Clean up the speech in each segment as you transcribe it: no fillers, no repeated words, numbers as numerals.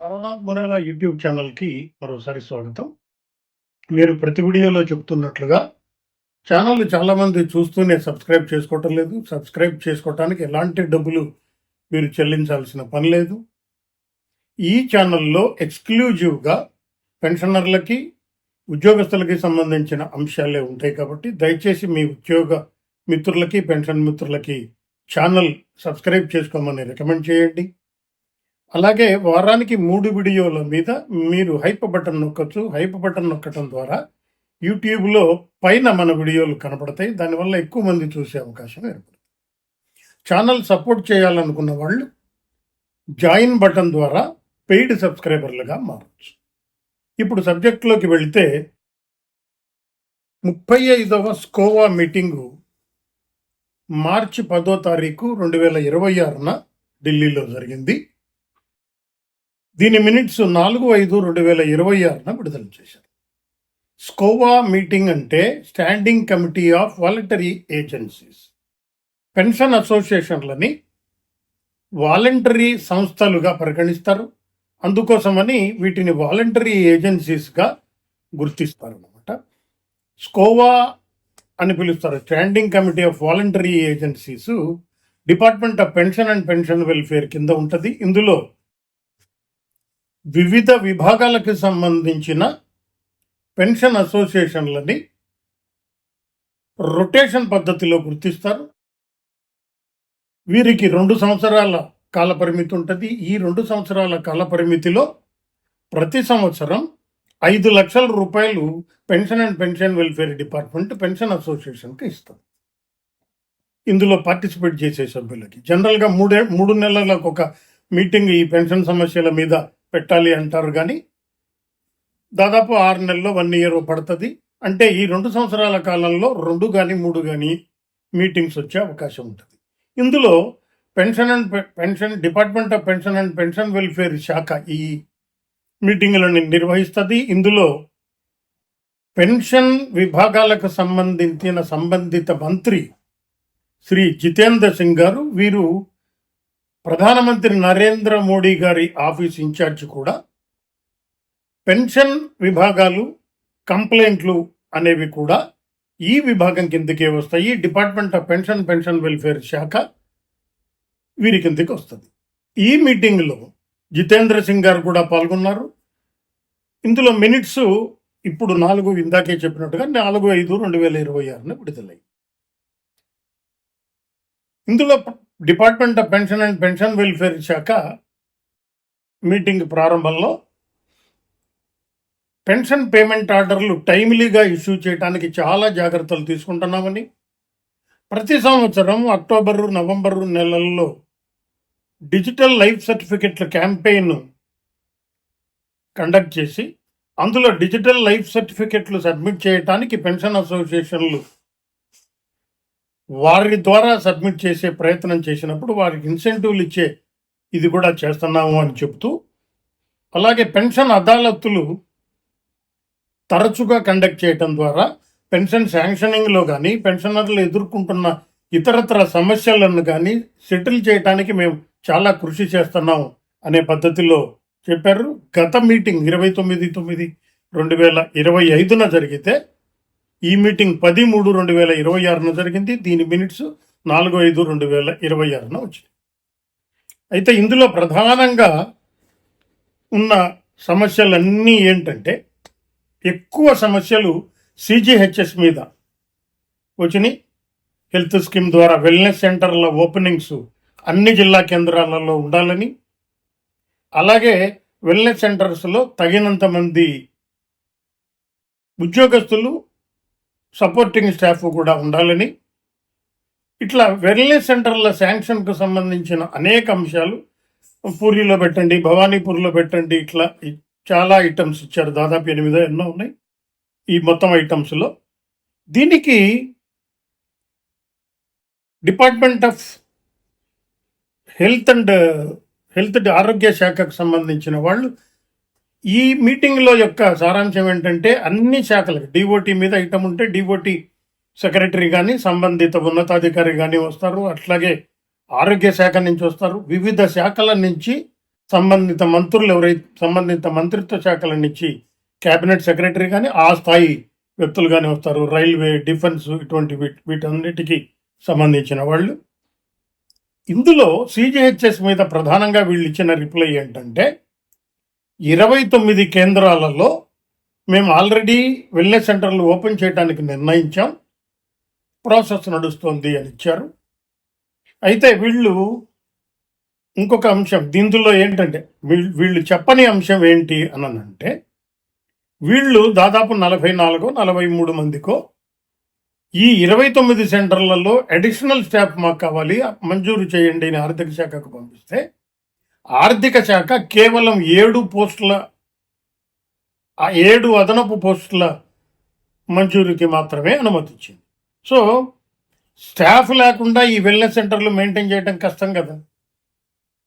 మునగ యూట్యూబ్ ఛానల్‌కి మరోసారి స్వాగతం. మీరు ప్రతి వీడియోలో చెప్తున్నట్లుగా ఛానల్‌ని చాలామంది చూస్తూనే సబ్స్క్రైబ్ చేసుకోవటం లేదు. సబ్స్క్రైబ్ చేసుకోవటానికి ఎలాంటి డబ్బులు మీరు చెల్లించాల్సిన పని లేదు. ఈ ఛానల్‌లో ఎక్స్‌క్లూజివ్‌గా పెన్షనర్లకి, ఉద్యోగస్తులకి సంబంధించిన అంశాలే ఉంటాయి కాబట్టి దయచేసి మీ ఉద్యోగ మిత్రులకి, పెన్షన్ మిత్రులకి ఛానల్ సబ్స్క్రైబ్ చేసుకోమని రికమెండ్ చేయండి. అలాగే వారానికి 3 వీడియోల మీద మీరు హైప్ బటన్ నొక్కచ్చు. హైప్ బటన్ నొక్కటం ద్వారా యూట్యూబ్లో పైన మన వీడియోలు కనపడతాయి. దానివల్ల ఎక్కువ మంది చూసే అవకాశం ఏర్పడుతుంది. ఛానల్ సపోర్ట్ చేయాలనుకున్న వాళ్ళు జాయిన్ బటన్ ద్వారా పెయిడ్ సబ్స్క్రైబర్లుగా మారచ్చు. ఇప్పుడు సబ్జెక్టులోకి వెళితే 35వ స్కోవా మీటింగు మార్చి 10వ తారీఖు 2026న ఢిల్లీలో జరిగింది. దీని మినిట్స్ 4/5/2026న విడుదల చేశారు. స్కోవా మీటింగ్ అంటే standing committee of voluntary agencies. Pension అసోసియేషన్లని వాలంటరీ సంస్థలుగా పరిగణిస్తారు. అందుకోసమని వీటిని వాలంటరీ ఏజెన్సీస్గా గుర్తిస్తారు అన్నమాట. స్కోవా అని పిలుస్తారు. Standing committee of voluntary agencies department of pension and pension welfare కింద ఉంటుంది. ఇందులో వివిధ విభాగాలకు సంబంధించిన పెన్షన్ అసోసియేషన్లని రొటేషన్ పద్ధతిలో గుర్తిస్తారు. వీరికి 2 సంవత్సరాల కాల పరిమితి ఉంటుంది. ఈ 2 సంవత్సరాల కాల పరిమితిలో ప్రతి సంవత్సరం 5 లక్షల రూపాయలు pension and pension welfare department pension అసోసియేషన్కి ఇస్తారు. ఇందులో పార్టిసిపేట్ చేసే సభ్యులకి జనరల్గా 3 నెలలకు ఒక మీటింగ్ ఈ పెన్షన్ సమస్యల మీద పెట్టాలి అంటారు. కానీ దాదాపు 6 నెలల్లో 1 ఇయర్ పడుతుంది. అంటే ఈ 2 సంవత్సరాల కాలంలో 2 కానీ 3 కానీ మీటింగ్స్ వచ్చే అవకాశం ఉంటుంది. ఇందులో pension department of pension and pension welfare శాఖ ఈ మీటింగులను నిర్వహిస్తుంది. ఇందులో పెన్షన్ విభాగాలకు సంబంధిత మంత్రి శ్రీ జితేంద్ర సింగ్ గారు, వీరు ప్రధానమంత్రి నరేంద్ర మోడీ గారి ఆఫీస్ ఇన్ఛార్జ్ కూడా. పెన్షన్ విభాగాలు, కంప్లైంట్లు అనేవి కూడా ఈ విభాగం కిందకే వస్తాయి. డిపార్ట్మెంట్ ఆఫ్ పెన్షన్ వెల్ఫేర్ శాఖ వీరి కిందకి వస్తుంది. ఈ మీటింగ్లో జితేంద్ర సింగ్ గారు కూడా పాల్గొన్నారు. ఇందులో మినిట్స్ ఇప్పుడు 4 ఇందాకే చెప్పినట్టుగా 4/5/2026న విడుదలయ్యి. ఇందులో department of pension and pension welfare శాఖ మీటింగ్ ప్రారంభంలో పెన్షన్ పేమెంట్ ఆర్డర్లు టైమ్లీగా ఇష్యూ చేయడానికి చాలా జాగ్రత్తలు తీసుకుంటున్నామని, ప్రతి సంవత్సరం అక్టోబరు, నవంబరు నెలల్లో డిజిటల్ లైఫ్ సర్టిఫికెట్ల క్యాంపెయిన్ కండక్ట్ చేసి అందులో డిజిటల్ లైఫ్ సర్టిఫికెట్లు సబ్మిట్ చేయడానికి పెన్షన్ అసోసియేషన్లు వారి ద్వారా సబ్మిట్ చేసే ప్రయత్నం చేసినప్పుడు వారికి ఇన్సెంటివ్లు ఇచ్చే ఇది కూడా చేస్తున్నాము అని చెప్తూ, అలాగే పెన్షన్ అదాలత్తులు తరచుగా కండక్ట్ చేయటం ద్వారా పెన్షన్ శాంక్షనింగ్లో కానీ, పెన్షనర్లు ఎదుర్కొంటున్న ఇతరత్ర సమస్యలను కానీ సెటిల్ చేయడానికి మేము చాలా కృషి చేస్తున్నాం అనే పద్ధతిలో చెప్పారు. గత మీటింగ్ 29/9/2025న జరిగితే ఈ మీటింగ్ 10/3/2026న జరిగింది. దీని మినిట్స్ 4/5/2026న వచ్చింది. అయితే ఇందులో ప్రధానంగా ఉన్న సమస్యలన్నీ ఏంటంటే, ఎక్కువ సమస్యలు CGHS మీద వచ్చినాయి. హెల్త్ స్కీమ్ ద్వారా వెల్నెస్ సెంటర్ల ఓపెనింగ్స్ అన్ని జిల్లా కేంద్రాలలో ఉండాలని, అలాగే వెల్నెస్ సెంటర్స్లో తగినంత మంది ఉద్యోగస్తులు, సపోర్టింగ్ స్టాఫ్ కూడా ఉండాలని, ఇట్లా వెల్నెస్ సెంటర్ల శాంక్షన్కు సంబంధించిన అనేక అంశాలు పూరిలో పెట్టండి, భవానీపూర్లో పెట్టండి, ఇట్లా చాలా ఐటమ్స్ ఇచ్చారు. దాదాపు 8 ఎన్నో ఉన్నాయి ఈ మొత్తం ఐటమ్స్లో. దీనికి డిపార్ట్మెంట్ ఆఫ్ హెల్త్ ఆరోగ్య శాఖకు సంబంధించిన వాళ్ళు ఈ మీటింగ్లో యొక్క సారాంశం ఏంటంటే, అన్ని శాఖలకు డిఓటి మీద ఐటమ్ ఉంటే డిఓటి సెక్రటరీ కానీ, సంబంధిత ఉన్నతాధికారి కానీ వస్తారు. అట్లాగే ఆరోగ్య శాఖ నుంచి వస్తారు. వివిధ శాఖల నుంచి సంబంధిత మంత్రులు ఎవరైతే సంబంధిత మంత్రిత్వ శాఖల నుంచి క్యాబినెట్ సెక్రటరీ కానీ ఆ స్థాయి వ్యక్తులు కానీ వస్తారు. రైల్వే, డిఫెన్స్ ఇటువంటి వీటన్నిటికీ సంబంధించిన వాళ్ళు. ఇందులో సిజిహెచ్ఎస్ మీద ప్రధానంగా వీళ్ళు ఇచ్చిన రిప్లై ఏంటంటే 29 కేంద్రాలలో మేము ఆల్రెడీ వెల్నెస్ సెంటర్లు ఓపెన్ చేయడానికి నిర్ణయించాం, ప్రాసెస్ నడుస్తుంది అని ఇచ్చారు. అయితే వీళ్ళు ఇంకొక అంశం దీంట్లో ఏంటంటే వీళ్ళు చెప్పని అంశం ఏంటి అంటే వీళ్ళు దాదాపు 44-43 మందికో ఈ 29 సెంటర్లలో అడిషనల్ స్టాఫ్ మాకు కావాలి, మంజూరు చేయండి అని ఆర్థిక శాఖకు పంపిస్తే ఆర్థిక శాఖ కేవలం 7 అదనపు పోస్టుల మంజూరుకి మాత్రమే అనుమతించింది. సో స్టాఫ్ లేకుండా ఈ వెల్నెస్ సెంటర్లు మెయింటైన్ చేయడం కష్టం కదా.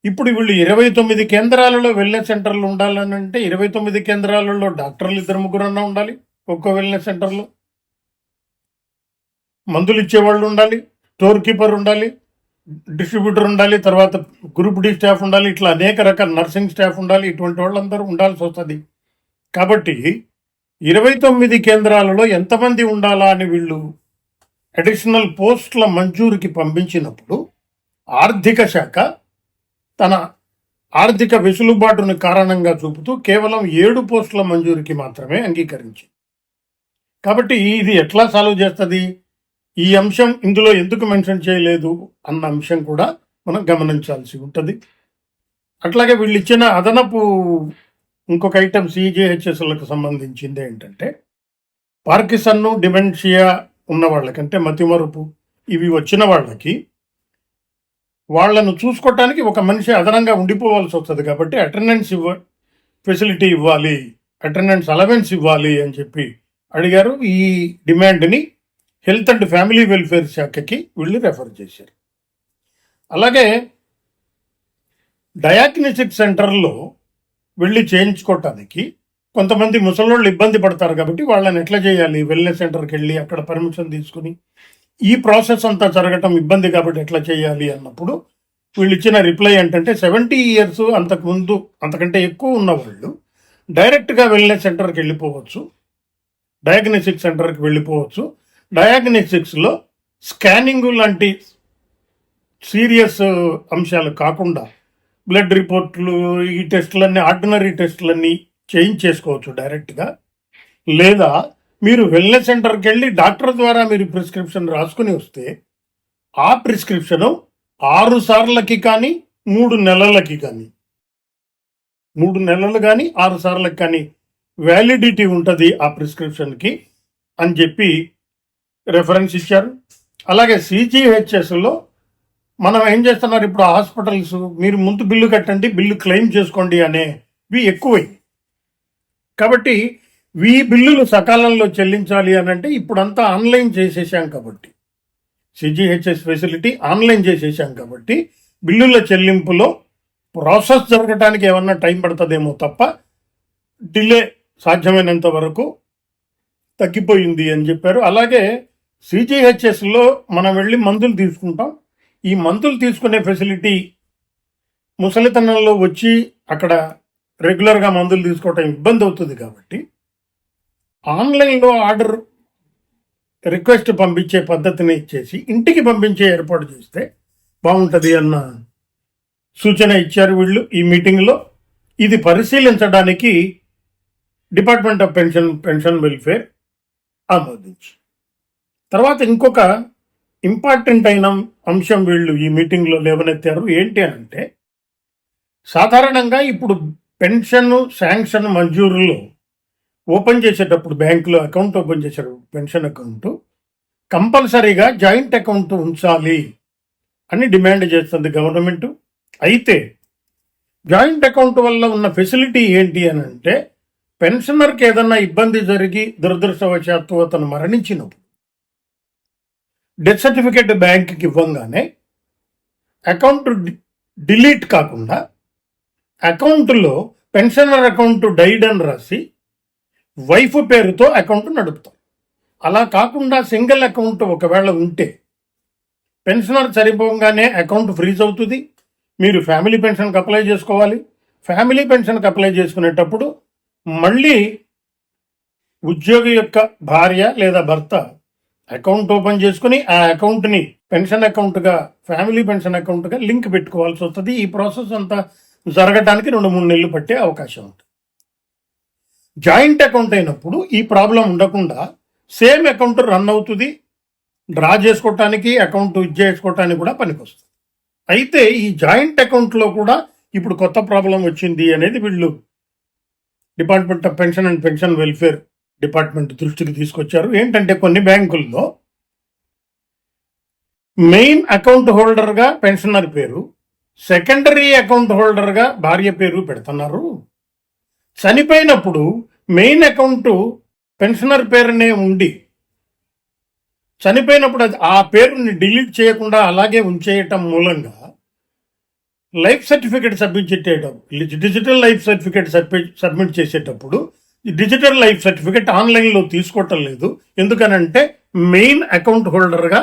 ఇప్పుడు వీళ్ళు 29 కేంద్రాలలో వెల్నెస్ సెంటర్లు ఉండాలని అంటే 29 కేంద్రాలలో డాక్టర్లు 2-3 ఉండాలి, ఒక్కో వెల్నెస్ సెంటర్లో మందులు ఇచ్చేవాళ్ళు ఉండాలి, స్టోర్ కీపర్ ఉండాలి, డిస్ట్రిబ్యూటర్ ఉండాలి, తర్వాత గ్రూప్ డి స్టాఫ్ ఉండాలి, ఇట్లా అనేక రకాల నర్సింగ్ స్టాఫ్ ఉండాలి. ఇటువంటి వాళ్ళందరూ ఉండాల్సి వస్తుంది. కాబట్టి 29 కేంద్రాలలో ఎంతమంది ఉండాలా అని వీళ్ళు అడిషనల్ పోస్టుల మంజూరుకి పంపించినప్పుడు ఆర్థిక శాఖ తన ఆర్థిక వెసులుబాటును కారణంగా చూపుతూ కేవలం 7 పోస్టుల మంజూరుకి మాత్రమే అంగీకరించింది. కాబట్టి ఇది ఎట్లా సాల్వ్ చేస్తుంది, ఈ అంశం ఇందులో ఎందుకు మెన్షన్ చేయలేదు అన్న అంశం కూడా మనం గమనించాల్సి ఉంటుంది. అట్లాగే వీళ్ళు ఇచ్చిన అదనపు ఇంకొక ఐటమ్ సిజిహెచ్ఎస్లకు సంబంధించింది ఏంటంటే పార్కిన్సన్, డిమెన్షియా ఉన్న వాళ్ళకంటే మతిమరుపు ఇవి వచ్చిన వాళ్ళకి వాళ్లను చూసుకోవటానికి ఒక మనిషి అదనంగా ఉండిపోవాల్సి వస్తుంది. కాబట్టి అటెండెన్స్ ఫెసిలిటీ ఇవ్వాలి, అటెండెన్స్ అలవెన్స్ ఇవ్వాలి అని చెప్పి అడిగారు. ఈ డిమాండ్ని హెల్త్ అండ్ ఫ్యామిలీ వెల్ఫేర్ శాఖకి వీళ్ళు రెఫర్ చేశారు. అలాగే డయాగ్నోస్టిక్ సెంటర్లో వెళ్ళి చేయించుకోవటానికి కొంతమంది ముసలోళ్ళు ఇబ్బంది పడతారు. కాబట్టి వాళ్ళని ఎట్లా చేయాలి, వెల్నెస్ సెంటర్కి వెళ్ళి అక్కడ పర్మిషన్ తీసుకుని ఈ ప్రాసెస్ అంతా జరగటం ఇబ్బంది కాబట్టి ఎట్లా చేయాలి అన్నప్పుడు వీళ్ళు ఇచ్చిన రిప్లై ఏంటంటే 70 years అంతకుముందు అంతకంటే ఎక్కువ ఉన్నవాళ్ళు డైరెక్ట్గా వెల్నెస్ సెంటర్కి వెళ్ళిపోవచ్చు, డయాగ్నోస్టిక్ సెంటర్కి వెళ్ళిపోవచ్చు. డయాగ్నోస్టిక్స్లో స్కానింగ్ లాంటి సీరియస్ అంశాలు కాకుండా బ్లడ్ రిపోర్ట్లు, ఈ టెస్టులన్నీ ఆర్డినరీ టెస్టులన్నీ చేయించేసుకోవచ్చు డైరెక్ట్గా. లేదా మీరు వెల్నెస్ సెంటర్కి వెళ్ళి డాక్టర్ ద్వారా మీరు ప్రిస్క్రిప్షన్ రాసుకుని వస్తే ఆ ప్రిస్క్రిప్షను 6 సార్లకి కానీ 3 నెలలకి కానీ 3 నెలలు కానీ 6 సార్లకి కానీ వ్యాలిడిటీ ఉంటుంది ఆ ప్రిస్క్రిప్షన్కి అని చెప్పి రెఫరెన్స్ ఇచ్చారు. అలాగే సిజిహెచ్ఎస్లో మనం ఏం చేస్తున్నారు, ఇప్పుడు హాస్పిటల్స్ మీరు ముందు బిల్లు కట్టండి, బిల్లు క్లెయిమ్ చేసుకోండి అనేవి ఎక్కువై. కాబట్టి ఈ బిల్లులు సకాలంలో చెల్లించాలి అని అంటే ఇప్పుడంతా ఆన్లైన్ చేసేసాం. కాబట్టి సిజిహెచ్ఎస్ ఫెసిలిటీ ఆన్లైన్ చేసేసాం. కాబట్టి బిల్లుల చెల్లింపులో ప్రాసెస్ జరగడానికి ఏమన్నా టైం పడుతుందేమో తప్ప డిలే సాధ్యమైనంత వరకు తగ్గిపోయింది అని చెప్పారు. అలాగే సిజిహెచ్ఎస్లో మనం వెళ్ళి మందులు తీసుకుంటాం. ఈ మందులు తీసుకునే ఫెసిలిటీ ముసలితనంలో వచ్చి అక్కడ రెగ్యులర్గా మందులు తీసుకోవటం ఇబ్బంది అవుతుంది. కాబట్టి ఆన్లైన్లో ఆర్డర్ రిక్వెస్ట్ పంపించే పద్ధతిని ఇచ్చేసి ఇంటికి పంపించే ఏర్పాటు చేస్తే బాగుంటుంది అన్న సూచన ఇచ్చారు వీళ్ళు ఈ మీటింగ్లో. ఇది పరిశీలించడానికి డిపార్ట్మెంట్ ఆఫ్ పెన్షన్ వెల్ఫేర్ ఆమోదించి తర్వాత ఇంకొక ఇంపార్టెంట్ అయిన అంశం వీళ్ళు ఈ మీటింగ్లో లేవనెత్తారు. ఏంటి అంటే సాధారణంగా ఇప్పుడు పెన్షన్ శాంక్షన్ మంజూరులో ఓపెన్ చేసేటప్పుడు బ్యాంకులో అకౌంట్ ఓపెన్ చేసేటప్పుడు పెన్షన్ అకౌంట్ కంపల్సరీగా జాయింట్ అకౌంట్ ఉంచాలి అని డిమాండ్ చేస్తుంది గవర్నమెంట్. అయితే జాయింట్ అకౌంట్ వల్ల ఉన్న ఫెసిలిటీ ఏంటి అని అంటే పెన్షనర్కి ఏదన్నా ఇబ్బంది జరిగి దురదృష్టవశాత్తు అతను మరణించినప్పుడు డెత్ సర్టిఫికేట్ బ్యాంక్కి ఇవ్వంగానే అకౌంట్ డిలీట్ కాకుండా అకౌంట్లో పెన్షనర్ అకౌంట్ డైడ్ అని రాసి వైఫ్ పేరుతో అకౌంట్ నడుపుతాం. అలా కాకుండా సింగిల్ అకౌంట్ ఒకవేళ ఉంటే పెన్షనర్ చనిపోగానే అకౌంట్ ఫ్రీజ్ అవుతుంది. మీరు ఫ్యామిలీ పెన్షన్కి అప్లై చేసుకోవాలి. ఫ్యామిలీ పెన్షన్కి అప్లై చేసుకునేటప్పుడు మళ్ళీ ఉద్యోగి యొక్క భార్య లేదా భర్త అకౌంట్ ఓపెన్ చేసుకుని ఆ అకౌంట్ని పెన్షన్ అకౌంట్గా, ఫ్యామిలీ పెన్షన్ అకౌంట్గా లింక్ పెట్టుకోవాల్సి వస్తుంది. ఈ ప్రాసెస్ అంతా జరగడానికి 2-3 నెలలు పట్టే అవకాశం ఉంటుంది. జాయింట్ అకౌంట్ అయినప్పుడు ఈ ప్రాబ్లం ఉండకుండా సేమ్ అకౌంట్ రన్ అవుతుంది, డ్రా చేసుకోవటానికి, అకౌంట్ చేసుకోవటానికి కూడా పనికొస్తుంది. అయితే ఈ జాయింట్ అకౌంట్లో కూడా ఇప్పుడు కొత్త ప్రాబ్లం వచ్చింది అనేది వీళ్ళు department of pension and pension welfare department దృష్టికి తీసుకొచ్చారు. ఏంటంటే కొన్ని బ్యాంకుల్లో మెయిన్ అకౌంట్ హోల్డర్గా పెన్షనర్ పేరు, సెకండరీ అకౌంట్ హోల్డర్గా భార్య పేరు పెడుతున్నారు. చనిపోయినప్పుడు మెయిన్ అకౌంట్ పెన్షనర్ పేరునే ఉండి చనిపోయినప్పుడు ఆ పేరుని డిలీట్ చేయకుండా అలాగే ఉంచేయటం మూలంగా లైఫ్ సర్టిఫికేట్ సబ్మిట్ చేసేటప్పుడు, డిజిటల్ లైఫ్ సర్టిఫికేట్ సబ్మిట్ చేసేటప్పుడు డిజిటల్ లైఫ్ సర్టిఫికేట్ ఆన్లైన్లో తీసుకోవటం లేదు. ఎందుకనంటే మెయిన్ అకౌంట్ హోల్డర్గా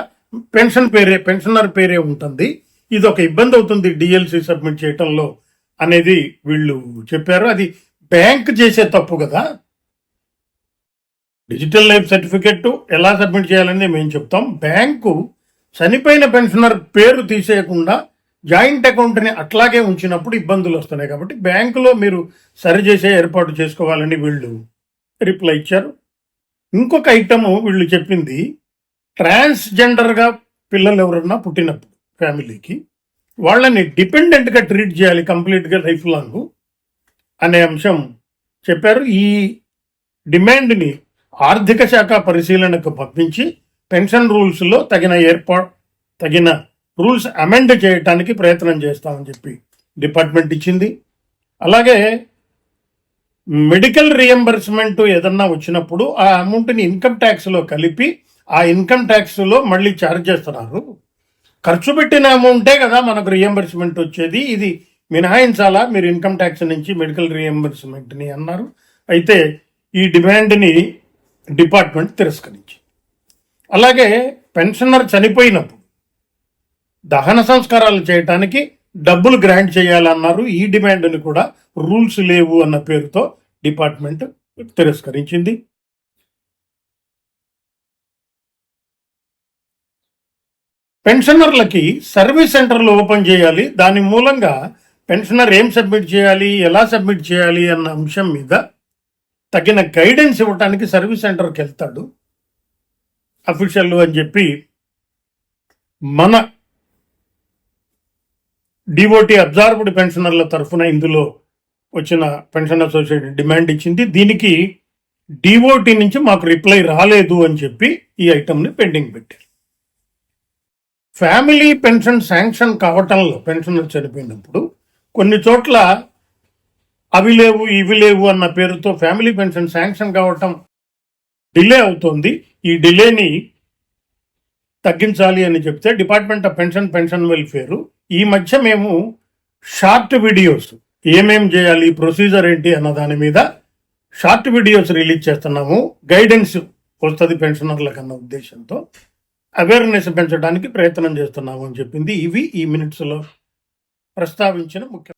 పెన్షనర్ పేరే ఉంటుంది. ఇది ఒక ఇబ్బంది అవుతుంది డిఎల్సి సబ్మిట్ చేయటంలో అనేది వీళ్ళు చెప్పారు. అది బ్యాంక్ చేసే తప్పు కదా. డిజిటల్ లైఫ్ సర్టిఫికెట్ ఎలా సబ్మిట్ చేయాలని మేము చెప్తాం. బ్యాంకు చనిపోయిన పెన్షనర్ పేరు తీసేయకుండా జాయింట్ అకౌంట్ని అట్లాగే ఉంచినప్పుడు ఇబ్బందులు వస్తున్నాయి. కాబట్టి బ్యాంకులో మీరు సరిచేసే ఏర్పాటు చేసుకోవాలని వీళ్ళు రిప్లై ఇచ్చారు. ఇంకొక ఐటము వీళ్ళు చెప్పింది, ట్రాన్స్జెండర్గా పిల్లలు ఎవరన్నా పుట్టినప్పుడు ఫ్యామిలీకి వాళ్ళని డిపెండెంట్గా ట్రీట్ చేయాలి కంప్లీట్గా లైఫ్ లాంగ్ అనే అంశం చెప్పారు. ఈ డిమాండ్ని ఆర్థిక శాఖ పరిశీలనకు పంపించి పెన్షన్ రూల్స్లో తగిన రూల్స్ అమెండ్ చేయడానికి ప్రయత్నం చేస్తామని చెప్పి డిపార్ట్మెంట్ ఇచ్చింది. అలాగే మెడికల్ రియంబర్స్మెంట్ ఏదన్నా వచ్చినప్పుడు ఆ అమౌంట్ని ఇన్కమ్ ట్యాక్స్లో కలిపి ఆ ఇన్కమ్ ట్యాక్స్లో మళ్ళీ ఛార్జ్ చేస్తున్నారు. ఖర్చు పెట్టిన అమౌంటే కదా మనకు రియంబర్స్మెంట్ వచ్చేది, ఇది మినహాయించాలా మీరు ఇన్కమ్ ట్యాక్స్ నుంచి మెడికల్ రియంబర్స్మెంట్ని అన్నారు. అయితే ఈ డిమాండ్ని డిపార్ట్మెంట్ తిరస్కరించి, అలాగే పెన్షనర్ చనిపోయినప్పుడు దహన సంస్కారాలు చేయడానికి డబ్బులు గ్రాంట్ చేయాలన్నారు. ఈ డిమాండ్ని కూడా రూల్స్ లేవు అన్న పేరుతో డిపార్ట్మెంట్ తిరస్కరించింది. పెన్షనర్లకి సర్వీస్ సెంటర్లు ఓపెన్ చేయాలి, దాని మూలంగా పెన్షనర్ ఏం సబ్మిట్ చేయాలి, ఎలా సబ్మిట్ చేయాలి అన్న అంశం మీద తగిన గైడెన్స్ ఇవ్వడానికి సర్వీస్ సెంటర్కి వెళ్తాడు అఫీషియల్ అని చెప్పి మన డిఓటి అబ్జార్బ్డ్ పెన్షనర్ల తరఫున ఇందులో వచ్చిన పెన్షన్ అసోసియేషన్ డిమాండ్ ఇచ్చింది. దీనికి డిఓటి నుంచి మాకు రిప్లై రాలేదు అని చెప్పి ఈ ఐటమ్ని పెండింగ్ పెట్టారు. ఫ్యామిలీ పెన్షన్ శాంక్షన్ కావటంలో పెన్షనర్ చనిపోయినప్పుడు కొన్ని చోట్ల అవి లేవు ఇవి లేవు అన్న పేరుతో ఫ్యామిలీ పెన్షన్ శాంక్షన్ కావటం డిలే అవుతోంది. ఈ డిలేని తగ్గించాలి అని చెప్తే డిపార్ట్మెంట్ ఆఫ్ పెన్షన్ వెల్ఫేర్ ఈ మధ్య మేము షార్ట్ వీడియోస్ ఏమేం చేయాలి, ప్రొసీజర్ ఏంటి అన్న దాని మీద షార్ట్ వీడియోస్ రిలీజ్ చేస్తున్నాము. గైడెన్స్ వస్తుంది పెన్షనర్లకు అన్న ఉద్దేశంతో అవేర్నెస్ పెంచడానికి ప్రయత్నం చేస్తున్నాము అని చెప్పింది. ఇవి ఈ మినిట్స్లో ప్రస్తావించిన ముఖ్య